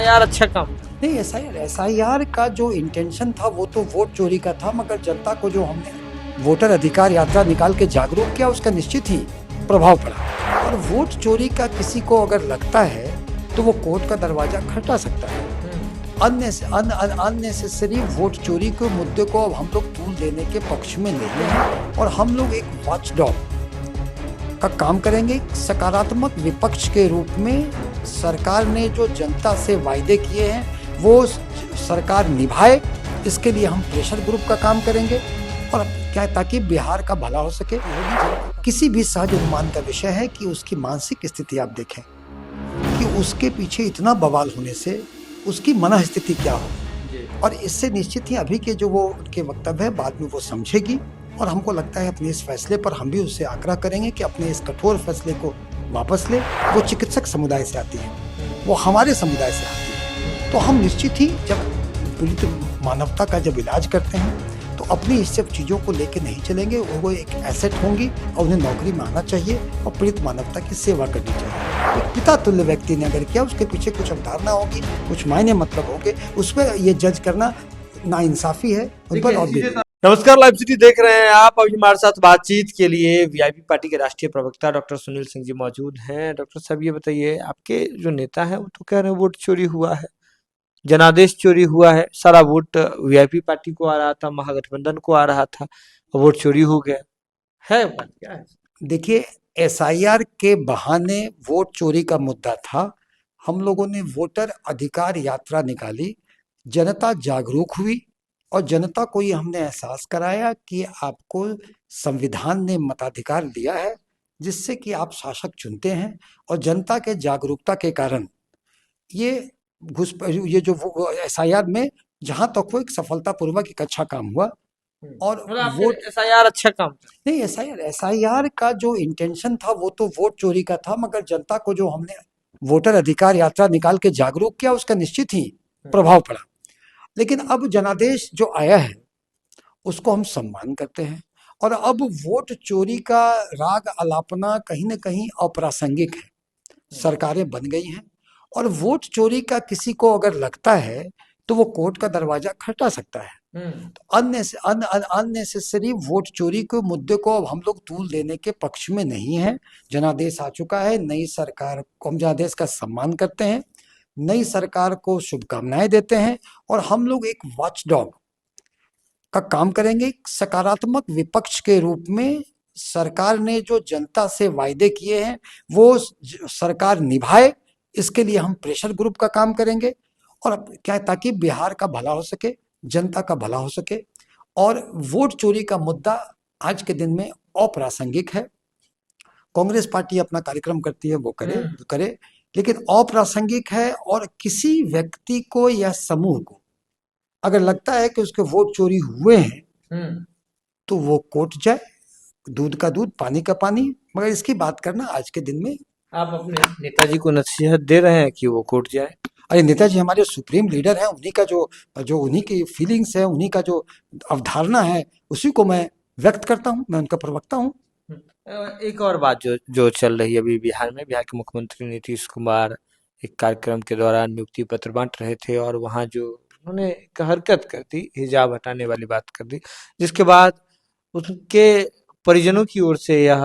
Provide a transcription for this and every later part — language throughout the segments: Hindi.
एसआईआर अच्छा काम। नहीं, एसआईआर का जो इंटेंशन था वो तो वोट चोरी का था, मगर जनता को जो हमने वोटर अधिकार यात्रा निकाल के जागरूक किया उसका निश्चित ही प्रभाव पड़ा। और वोट चोरी का किसी को अगर लगता है तो वो कोर्ट का दरवाजा खटखटा सकता है। अननेसेसरी वोट चोरी के मुद्दे को अब हम लोग तूल देने के पक्ष में नहीं हैं और हम लोग एक वॉचडॉग का काम करेंगे। सकारात्मक विपक्ष के रूप में सरकार ने जो जनता से वायदे किए हैं वो सरकार निभाए, इसके लिए हम प्रेशर ग्रुप का काम करेंगे। और क्या, ताकि बिहार का भला हो सके। किसी भी सहज अनुमान का विषय है कि उसकी मानसिक स्थिति आप देखें कि उसके पीछे इतना बवाल होने से उसकी मन स्थिति क्या हो। और इससे निश्चित ही अभी के जो वो उनके वक्तव्य है बाद में वो समझेगी। और हमको लगता है अपने इस फैसले पर हम भी उससे आग्रह करेंगे कि अपने इस कठोर फैसले को वापस ले। वो चिकित्सक समुदाय से आती है, वो हमारे समुदाय से आती है, तो हम निश्चित ही जब पीड़ित मानवता का जब इलाज करते हैं तो अपनी इस सब चीज़ों को लेके नहीं चलेंगे। वो एक एसेट होंगी और उन्हें नौकरी में आना चाहिए और पीड़ित मानवता की सेवा करनी चाहिए। एक पिता तुल्य व्यक्ति ने अगर किया, उसके पीछे कुछ अवधारणा होगी, कुछ मायने मतलब होंगे, उसमें ये जज करना नाइंसाफी है उन पर। और भी नमस्कार, लाइव सिटी देख रहे हैं आप। अभी हमारे साथ बातचीत के लिए वीआईपी पार्टी के राष्ट्रीय प्रवक्ता डॉक्टर सुनील सिंह जी मौजूद हैं। डॉक्टर साहब, ये बताइए, आपके जो नेता हैं वो तो कह रहे हैं वोट चोरी हुआ है, जनादेश चोरी हुआ है, सारा वोट वीआईपी पार्टी को आ रहा था, महागठबंधन को आ रहा था, वोट चोरी हो गया है। बात क्या है? देखिए, एसआईआर के बहाने वोट चोरी का मुद्दा था। हम लोगों ने वोटर अधिकार यात्रा निकाली, जनता जागरूक हुई और जनता को ये हमने एहसास कराया कि आपको संविधान ने मताधिकार दिया है जिससे कि आप शासक चुनते हैं। और जनता के जागरूकता के कारण ये जो एसआईआर में जहां तक वो एक सफलतापूर्वक एक अच्छा काम हुआ। और वोट एसआईआर अच्छा काम था। नहीं, एसआईआर का जो इंटेंशन था वो तो वोट चोरी का था, मगर जनता को जो हमने वोटर अधिकार यात्रा निकाल के जागरूक किया उसका निश्चित ही प्रभाव पड़ा। लेकिन अब जनादेश जो आया है उसको हम सम्मान करते हैं। और अब वोट चोरी का राग अलापना कहीं ना कहीं अप्रासंगिक है। सरकारें बन गई हैं और वोट चोरी का किसी को अगर लगता है तो वो कोर्ट का दरवाजा खटखटा सकता है। तो अननेसेसरी वोट चोरी के मुद्दे को अब हम लोग तूल देने के पक्ष में नहीं है। जनादेश आ चुका है, नई सरकार को हम जनादेश का सम्मान करते हैं, नई सरकार को शुभकामनाएं देते हैं और हम लोग एक वॉचडॉग का काम करेंगे। सकारात्मक विपक्ष के रूप में सरकार ने जो जनता से वायदे किए हैं वो सरकार निभाए, इसके लिए हम प्रेशर ग्रुप का काम करेंगे। और क्या, ताकि बिहार का भला हो सके, जनता का भला हो सके। और वोट चोरी का मुद्दा आज के दिन में अप्रासंगिक है। कांग्रेस पार्टी अपना कार्यक्रम करती है, वो करे, लेकिन अप्रासंगिक है। और किसी व्यक्ति को या समूह को अगर लगता है कि उसके वोट चोरी हुए हैं तो वो कोर्ट जाए, दूध का दूध पानी का पानी। मगर इसकी बात करना आज के दिन में, आप अपने नेताजी को नसीहत दे रहे हैं कि वो कोर्ट जाए। अरे नेताजी हमारे सुप्रीम लीडर हैं, उन्हीं का जो उन्हीं की फीलिंग्स है, उन्हीं का जो अवधारणा है उसी को मैं व्यक्त करता हूं, मैं उनका प्रवक्ता हूं। एक और बात जो चल रही है अभी बिहार में, बिहार के मुख्यमंत्री नीतीश कुमार एक कार्यक्रम के दौरान नियुक्ति पत्र बांट रहे थे और वहां जो उन्होंने एक हरकत कर दी, हिजाब हटाने वाली बात कर दी, जिसके बाद उनके परिजनों की ओर से यह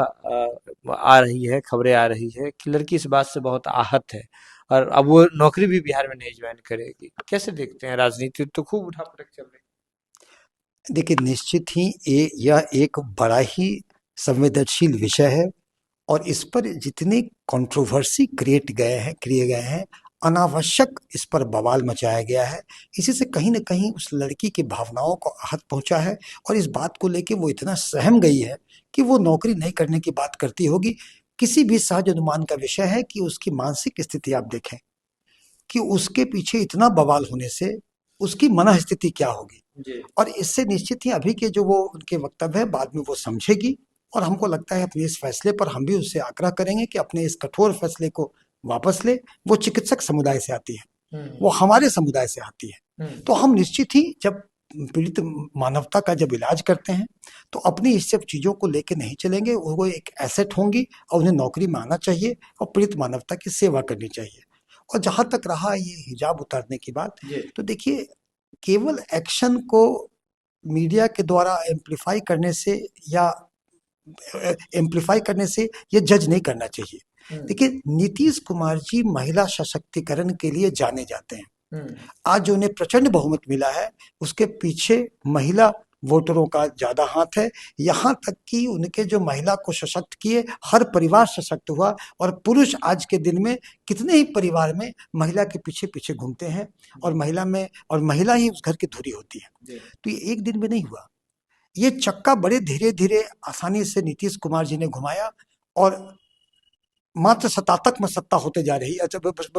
आ रही है, खबरें आ रही है कि लड़की इस बात से बहुत आहत है और अब वो नौकरी भी बिहार में नहीं ज्वाइन करेगी। कैसे देखते हैं? राजनीति तो खूब उठापटक चल रही। देखिए, निश्चित ही यह एक बड़ा ही संवेदनशील विषय है और इस पर जितनी कंट्रोवर्सी किए गए हैं, अनावश्यक इस पर बवाल मचाया गया है। इसी से कहीं ना कहीं उस लड़की की भावनाओं को आहत पहुंचा है और इस बात को लेके वो इतना सहम गई है कि वो नौकरी नहीं करने की बात करती होगी। किसी भी सहज अनुमान का विषय है कि उसकी मानसिक स्थिति आप देखें कि उसके पीछे इतना बवाल होने से उसकी मन स्थिति क्या होगी। और इससे निश्चित ही अभी के जो वो उनके वक्तव्य है बाद में वो समझेगी। और हमको लगता है अपने इस फैसले पर हम भी उससे आग्रह करेंगे कि अपने इस कठोर फैसले को वापस ले। वो चिकित्सक समुदाय से आती है, वो हमारे समुदाय से आती है, तो हम निश्चित ही जब पीड़ित मानवता का जब इलाज करते हैं तो अपनी इस सब चीज़ों को लेके नहीं चलेंगे। वो एक एसेट होंगी और उन्हें नौकरी में आना चाहिए और पीड़ित मानवता की सेवा करनी चाहिए। और जहां तक रहा ये हिजाब उतारने की बात, जी। तो देखिए केवल एक्शन को मीडिया के द्वारा एम्पलीफाई करने से या एम्पलीफाई करने से ये जज नहीं करना चाहिए। देखिए नीतीश कुमार जी महिला सशक्तिकरण के लिए जाने जाते हैं। आज जो उन्हें प्रचंड बहुमत मिला है उसके पीछे महिला वोटरों का ज्यादा हाथ है। यहाँ तक कि उनके जो महिला को सशक्त किए, हर परिवार सशक्त हुआ, और पुरुष आज के दिन में कितने ही परिवार में महिला के पीछे पीछे घूमते हैं और महिला ही उस घर की धुरी होती है। तो ये एक दिन में नहीं हुआ, ये चक्का बड़े धीरे धीरे आसानी से नीतीश कुमार जी ने घुमाया और मात्र सत्तातक में सत्ता होते जा रही है,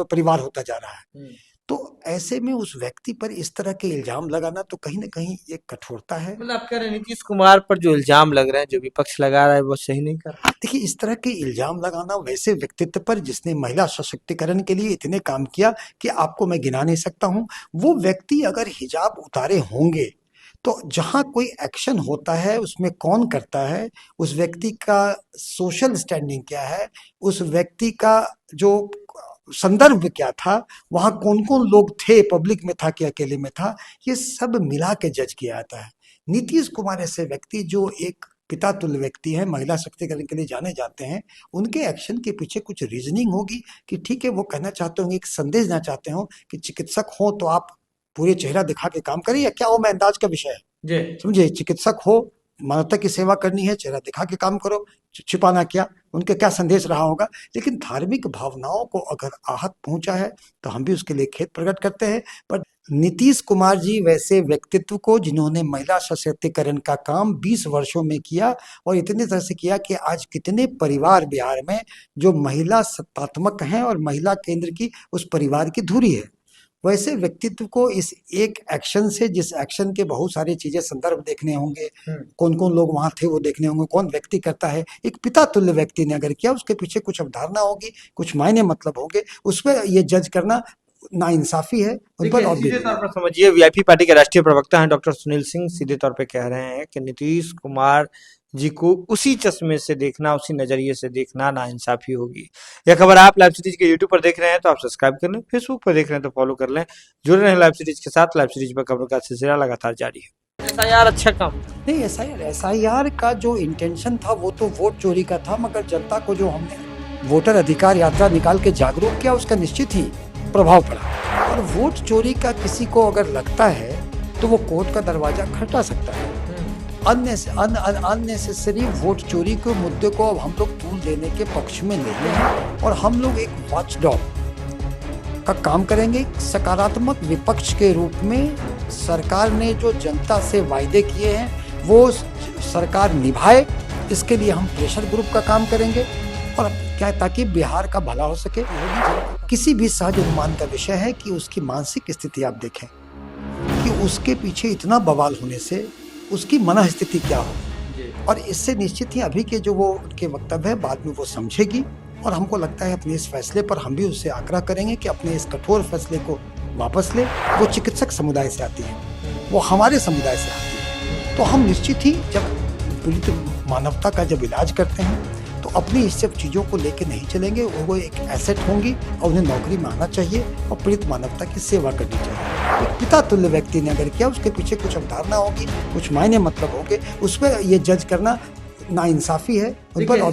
परिवार होता जा रहा है। तो ऐसे में उस व्यक्ति पर इस तरह के इल्जाम लगाना तो कहीं ना कहीं एक कठोरता है। मतलब आप कह रहे हैं नीतीश कुमार पर जो इल्जाम लग रहे हैं, जो विपक्ष लगा रहा है, वो सही नहीं कर रहा। देखिए इस तरह के इल्जाम लगाना वैसे व्यक्तित्व पर जिसने महिला सशक्तिकरण के लिए इतने काम किया कि आपको मैं गिना नहीं सकता हूँ, वो व्यक्ति अगर हिजाब उतारे होंगे तो जहाँ कोई एक्शन होता है उसमें कौन करता है, उस व्यक्ति का सोशल स्टैंडिंग क्या है, उस व्यक्ति का जो संदर्भ क्या था, वहाँ कौन कौन लोग थे, पब्लिक में था कि अकेले में था, ये सब मिला के जज किया जाता है। नीतीश कुमार ऐसे व्यक्ति जो एक पिता तुल्य व्यक्ति है, महिला सशक्तिकरण के लिए जाने जाते हैं, उनके एक्शन के पीछे कुछ रीजनिंग होगी कि ठीक है वो कहना चाहते होंगे, एक संदेश देना चाहते हो कि चिकित्सक हो तो आप पूरे चेहरा दिखा के काम करिए, या क्या हो मैं अंदाज का विषय है, समझे। चिकित्सक हो, मानवता की सेवा करनी है, चेहरा दिखा के काम करो, छिपाना क्या, उनके क्या संदेश रहा होगा। लेकिन धार्मिक भावनाओं को अगर आहत पहुंचा है तो हम भी उसके लिए खेद प्रकट करते हैं। पर नीतीश कुमार जी वैसे व्यक्तित्व को, जिन्होंने महिला सशक्तिकरण का काम 20 वर्षों में किया और इतने तरह से किया कि आज कितने परिवार बिहार में जो महिला सत्तात्मक हैं और महिला केंद्र की उस परिवार की धुरी है, वैसे व्यक्तित्व को इस एक एक्शन से, जिस एक्शन के बहुत सारी चीजें संदर्भ देखने होंगे, कौन कौन लोग वहां थे वो देखने होंगे, कौन व्यक्ति करता है, एक पिता तुल्य व्यक्ति ने अगर किया, उसके पीछे कुछ अवधारणा होगी, कुछ मायने मतलब होंगे, उसमें ये जज करना नाइंसाफी है उन पर। और सीधे तौर पर समझिए, वीआईपी पार्टी के राष्ट्रीय प्रवक्ता हैं डॉक्टर सुनील सिंह सीधे तौर पे कह रहे हैं कि नीतीश कुमार जी को उसी चश्मे से देखना, उसी नजरिए से देखना नाइंसाफी होगी। यह खबर आप लाइव सीरीज के यूट्यूब पर देख रहे हैं तो आप सब्सक्राइब कर लें, फेसबुक पर देख रहे हैं तो फॉलो कर लें, जुड़े रहें लाइव सीरीज के साथ। लाइव सीरीज पर खबरों का सिलसिला लगातार जारी है। एसआईआर अच्छा काम नहीं, एसआईआर का जो इंटेंशन था वो तो वोट चोरी का था, मगर जनता को जो हमने वोटर अधिकार यात्रा निकाल के जागरूक किया उसका निश्चित ही प्रभाव पड़ा। और वोट चोरी का किसी को अगर लगता है तो वो कोर्ट का दरवाजा खटखटा सकता है। अननेसेसरी वोट चोरी के मुद्दे को अब हम लोग तूल देने के पक्ष में नहीं हैं, और हम लोग एक वॉचडॉग का काम करेंगे। सकारात्मक विपक्ष के रूप में सरकार ने जो जनता से वायदे किए हैं वो सरकार निभाए, इसके लिए हम प्रेशर ग्रुप का काम करेंगे। और क्या, ताकि बिहार का भला हो सके। किसी भी सहज अनुमान का विषय है कि उसकी मानसिक स्थिति आप देखें कि उसके पीछे इतना बवाल होने से उसकी मनः स्थिति क्या हो, और इससे निश्चित ही अभी के जो वो उनके वक्तव्य है बाद में वो समझेगी। और हमको लगता है अपने इस फैसले पर हम भी उससे आग्रह करेंगे कि अपने इस कठोर फैसले को वापस ले। वो चिकित्सक समुदाय से आती है, वो हमारे समुदाय से आती है, तो हम निश्चित ही जब पीड़ित मानवता का जब इलाज करते हैं तो अपनी इस सब चीज़ों को लेके नहीं चलेंगे। वो एक एसेट होंगी और उन्हें नौकरी में आना चाहिए और पीड़ित मानवता की सेवा करनी चाहिए। एक पिता तुल्य व्यक्ति ने अगर किया, उसके पीछे कुछ अवधारणा होगी, कुछ मायने मतलब होंगे, उसमें ये जज करना नाइंसाफी है उन पर। और